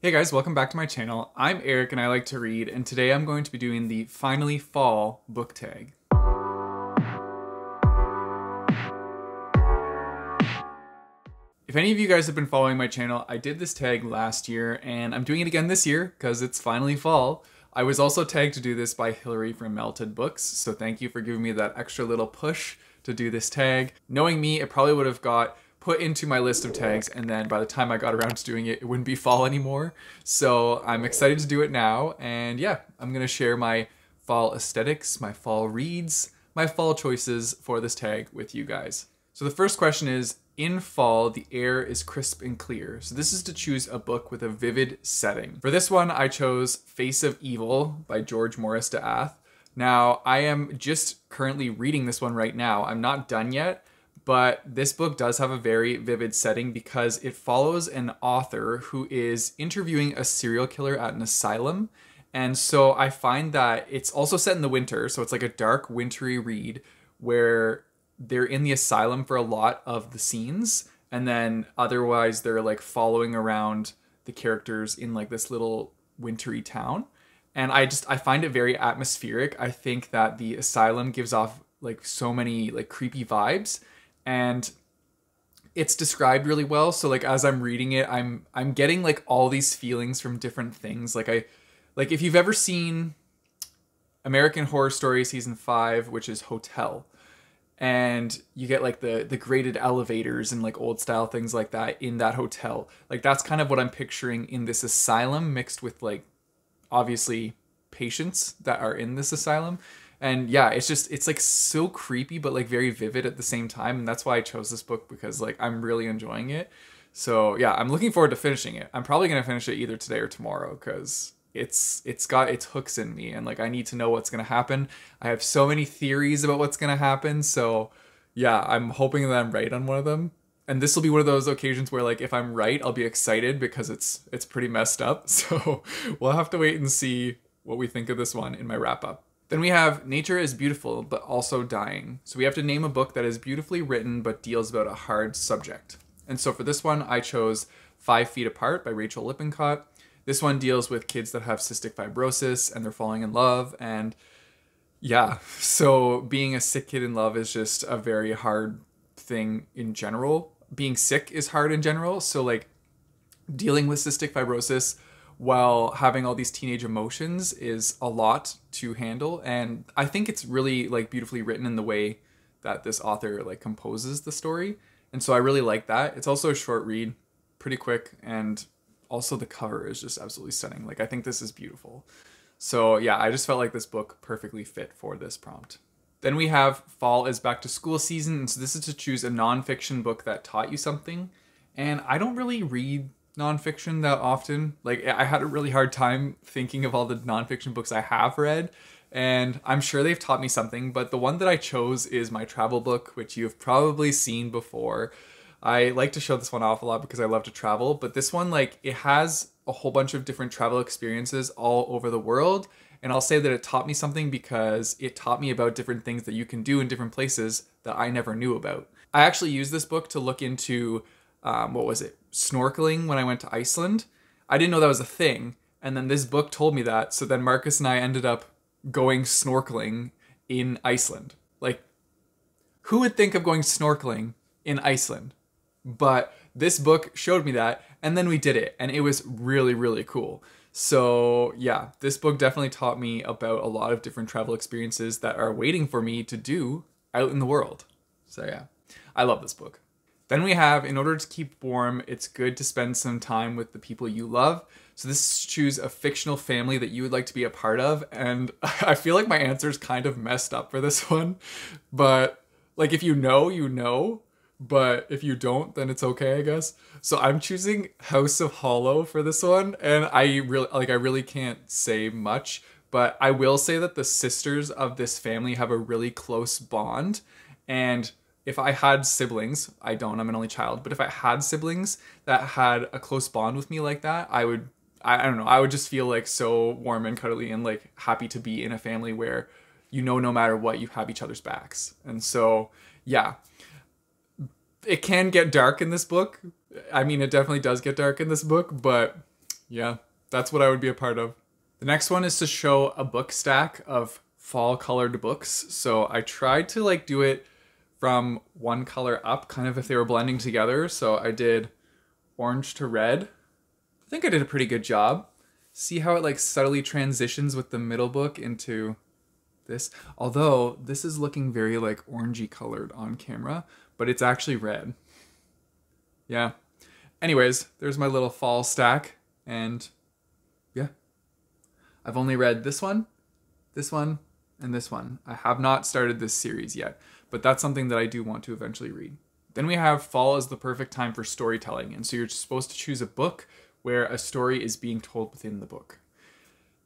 Hey guys, welcome back to my channel. I'm Eric and I like to read, and today I'm going to be doing the Finally Fall book tag. If any of you guys have been following my channel, I did this tag last year and I'm doing it again this year because it's finally fall. I was also tagged to do this by Hillary from Melted Books, so thank you for giving me that extra little push to do this tag. Knowing me, it probably would have got put into my list of tags, and then by the time I got around to doing it, it wouldn't be fall anymore. So I'm excited to do it now, and yeah, I'm gonna share my fall aesthetics, my fall reads, my fall choices for this tag with you guys. So the first question is, in fall, the air is crisp and clear. So this is to choose a book with a vivid setting. For this one, I chose Face of Evil by George Morris d'Ath. Now, I am just currently reading this one right now. I'm not done yet, but this book does have a very vivid setting because it follows an author who is interviewing a serial killer at an asylum. And so I find that it's also set in the winter, so it's like a dark, wintry read where they're in the asylum for a lot of the scenes, and then otherwise they're like following around the characters in like this little wintry town. And I find it very atmospheric. I think that the asylum gives off like so many like creepy vibes, and it's described really well. So like as I'm reading it, I'm getting like all these feelings from different things. Like if you've ever seen American Horror Story season 5, which is Hotel, and you get like the graded elevators and like old style things like that in that hotel. Like that's kind of what I'm picturing in this asylum, mixed with like obviously patients that are in this asylum. And yeah, it's like so creepy, but like very vivid at the same time. And that's why I chose this book, because like I'm really enjoying it. So yeah, I'm looking forward to finishing it. I'm probably going to finish it either today or tomorrow because it's got its hooks in me, and like I need to know what's going to happen. I have so many theories about what's going to happen. So yeah, I'm hoping that I'm right on one of them. And this will be one of those occasions where like if I'm right, I'll be excited because it's pretty messed up. So we'll have to wait and see what we think of this one in my wrap up. Then we have Nature is Beautiful, but Also Dying. So we have to name a book that is beautifully written, but deals about a hard subject. And so for this one, I chose 5 Feet Apart by Rachel Lippincott. This one deals with kids that have cystic fibrosis and they're falling in love. And yeah, so being a sick kid in love is just a very hard thing in general. Being sick is hard in general. So like dealing with cystic fibrosis while having all these teenage emotions is a lot to handle. And I think it's really like beautifully written in the way that this author like composes the story. And so I really like that. It's also a short read, pretty quick, and also the cover is just absolutely stunning. Like I think this is beautiful. So yeah, I just felt like this book perfectly fit for this prompt. Then we have Fall is Back to School Season. And so this is to choose a nonfiction book that taught you something. And I don't really read nonfiction that often. Like I had a really hard time thinking of all the nonfiction books I have read, and I'm sure they've taught me something, but the one that I chose is my travel book, which you've probably seen before. I like to show this one off a lot because I love to travel, but this one, like, it has a whole bunch of different travel experiences all over the world. And I'll say that it taught me something because it taught me about different things that you can do in different places that I never knew about. I actually used this book to look into snorkeling when I went to Iceland. I didn't know that was a thing, and then this book told me that. So then Marcus and I ended up going snorkeling in Iceland. Like, who would think of going snorkeling in Iceland? But this book showed me that, and then we did it, and it was really, really cool. So yeah, this book definitely taught me about a lot of different travel experiences that are waiting for me to do out in the world. So yeah, I love this book. Then we have, in order to keep warm, it's good to spend some time with the people you love. So this is choose a fictional family that you would like to be a part of. And I feel like my answer is kind of messed up for this one. But like if you know, you know. But if you don't, then it's okay, I guess. So I'm choosing House of Hollow for this one. And I really can't say much. But I will say that the sisters of this family have a really close bond. And if I had siblings, I don't, I'm an only child, but if I had siblings that had a close bond with me like that, I don't know, I would just feel like so warm and cuddly and like happy to be in a family where, you know, no matter what, you have each other's backs. And so, yeah, it can get dark in this book. I mean, it definitely does get dark in this book, but Yeah, that's what I would be a part of. The next one is to show a book stack of fall colored books. So I tried to like do it from one color up, kind of if they were blending together. So I did orange to red. I think I did a pretty good job. See how it like subtly transitions with the middle book into this. Although this is looking very like orangey colored on camera, but it's actually red. Yeah. Anyways, there's my little fall stack. And yeah, I've only read this one, and this one. I have not started this series yet, but that's something that I do want to eventually read. Then we have fall is the perfect time for storytelling. And so you're supposed to choose a book where a story is being told within the book.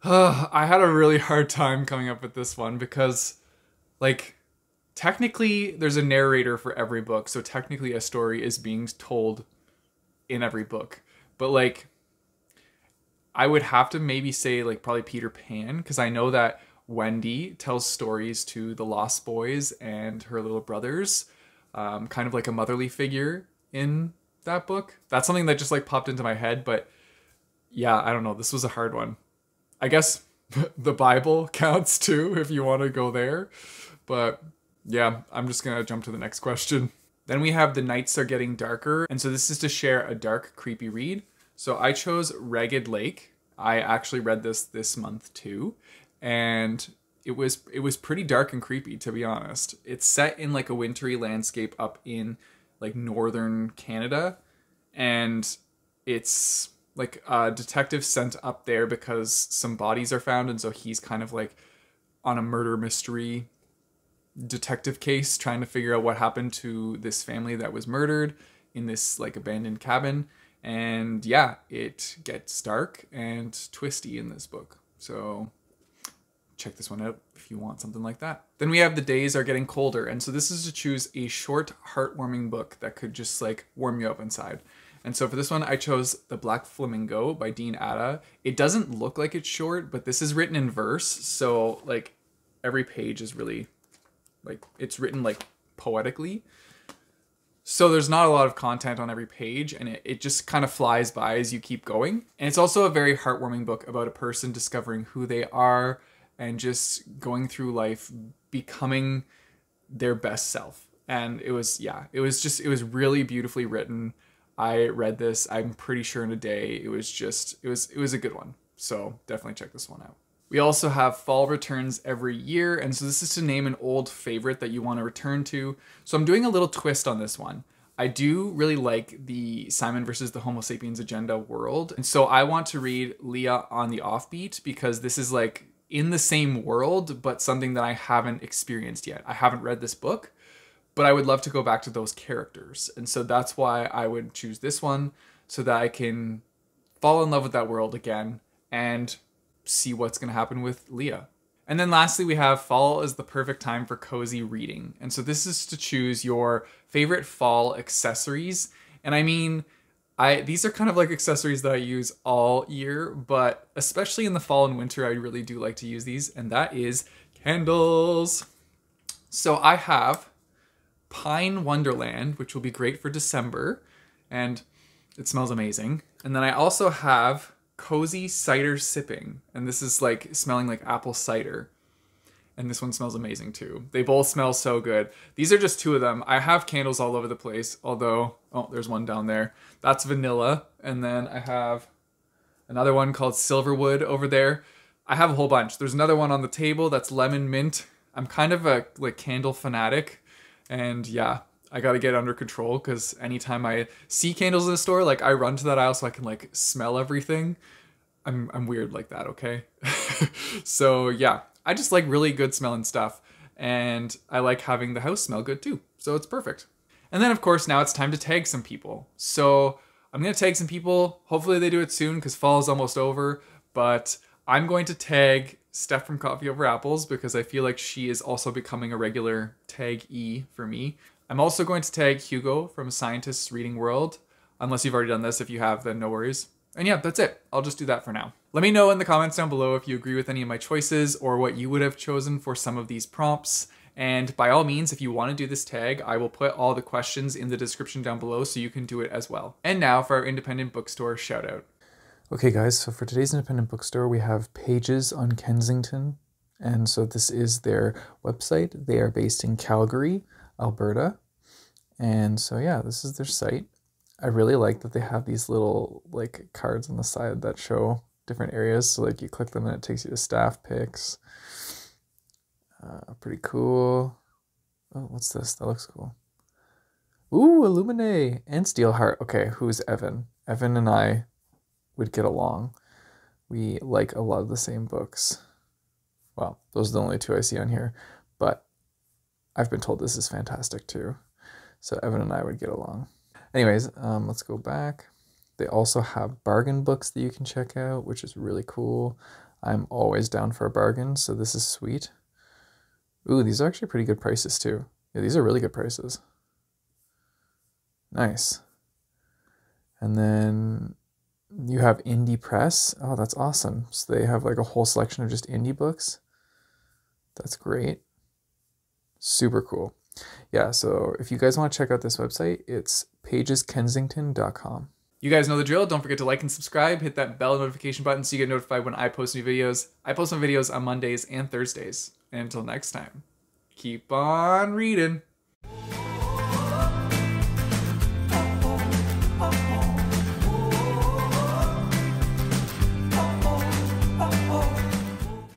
I had a really hard time coming up with this one because, like, technically there's a narrator for every book. So technically a story is being told in every book. But, like, I would have to maybe say, like, probably Peter Pan, because I know that Wendy tells stories to the Lost Boys and her little brothers, kind of like a motherly figure in that book. That's something that just like popped into my head, but yeah, I don't know. This was a hard one. I guess the Bible counts too if you want to go there, but yeah, I'm just gonna jump to the next question. Then we have The Nights Are Getting Darker, and so this is to share a dark, creepy read. So I chose Ragged Lake. I actually read this month too, and it was pretty dark and creepy, to be honest. It's set in like a wintry landscape up in like northern Canada, and it's like a detective sent up there because some bodies are found, and so he's kind of like on a murder mystery detective case trying to figure out what happened to this family that was murdered in this like abandoned cabin. And yeah, it gets dark and twisty in this book. So check this one out if you want something like that. Then we have The Days Are Getting Colder. And so this is to choose a short, heartwarming book that could just like warm you up inside. And so for this one, I chose The Black Flamingo by Dean Atta. It doesn't look like it's short, but this is written in verse. So like every page is really like, it's written like poetically. So there's not a lot of content on every page, and it just kind of flies by as you keep going. And it's also a very heartwarming book about a person discovering who they are and just going through life, becoming their best self. And it was really beautifully written. I read this, I'm pretty sure in a day. It was a good one. So definitely check this one out. We also have fall returns every year, and so this is to name an old favorite that you want to return to. So I'm doing a little twist on this one. I do really like the Simon versus the Homo sapiens agenda world, and so I want to read Leah on the Offbeat because this is like in the same world, but something that I haven't experienced yet. I haven't read this book, but I would love to go back to those characters, and so that's why I would choose this one, so that I can fall in love with that world again and see what's going to happen with Leah. And then lastly, we have fall is the perfect time for cozy reading. And so this is to choose your favorite fall accessories. And I mean, these are kind of like accessories that I use all year, but especially in the fall and winter, I really do like to use these, and that is candles. So I have Pine Wonderland, which will be great for December, and it smells amazing. And then I also have Cozy Cider Sipping, and this is like smelling like apple cider, and this one smells amazing too. They both smell so good. These are just two of them. I have candles all over the place, although, oh, there's one down there. That's vanilla, and then I have another one called Silverwood over there. I have a whole bunch. There's another one on the table that's lemon mint. I'm kind of a like candle fanatic, and yeah, I gotta get under control because anytime I see candles in the store, like I run to that aisle so I can like smell everything. I'm weird like that, okay? So yeah, I just like really good smelling stuff, and I like having the house smell good too. So it's perfect. And then of course now it's time to tag some people. So I'm gonna tag some people. Hopefully they do it soon because fall is almost over, but I'm going to tag Steph from Coffee Over Apples because I feel like she is also becoming a regular tag-e for me. I'm also going to tag Hugo from Scientist's Reading World, unless you've already done this. If you have, then no worries. And yeah, that's it. I'll just do that for now. Let me know in the comments down below if you agree with any of my choices or what you would have chosen for some of these prompts. And by all means, if you want to do this tag, I will put all the questions in the description down below so you can do it as well. And now for our independent bookstore shout out. Okay guys, so for today's independent bookstore, we have Pages on Kensington. And so this is their website. They are based in Calgary, Alberta. And so yeah, this is their site. I really like that they have these little like cards on the side that show different areas. So like you click them and it takes you to staff picks. Pretty cool. Oh, what's this? That looks cool. Ooh, Illuminae and Steelheart. Okay, who's Evan? Evan and I would get along. We like a lot of the same books. Well, those are the only two I see on here, but I've been told this is fantastic too. So Evan and I would get along. Anyways, let's go back. They also have bargain books that you can check out, which is really cool. I'm always down for a bargain, so this is sweet. Ooh, these are actually pretty good prices too. Yeah, these are really good prices. Nice. And then you have indie press. Oh, that's awesome. So they have like a whole selection of just indie books. That's great. Super cool. Yeah, so if you guys want to check out this website, it's pageskensington.com. You guys know the drill. Don't forget to like and subscribe. Hit that bell notification button so you get notified when I post new videos. I post my videos on Mondays and Thursdays. And until next time, keep on reading.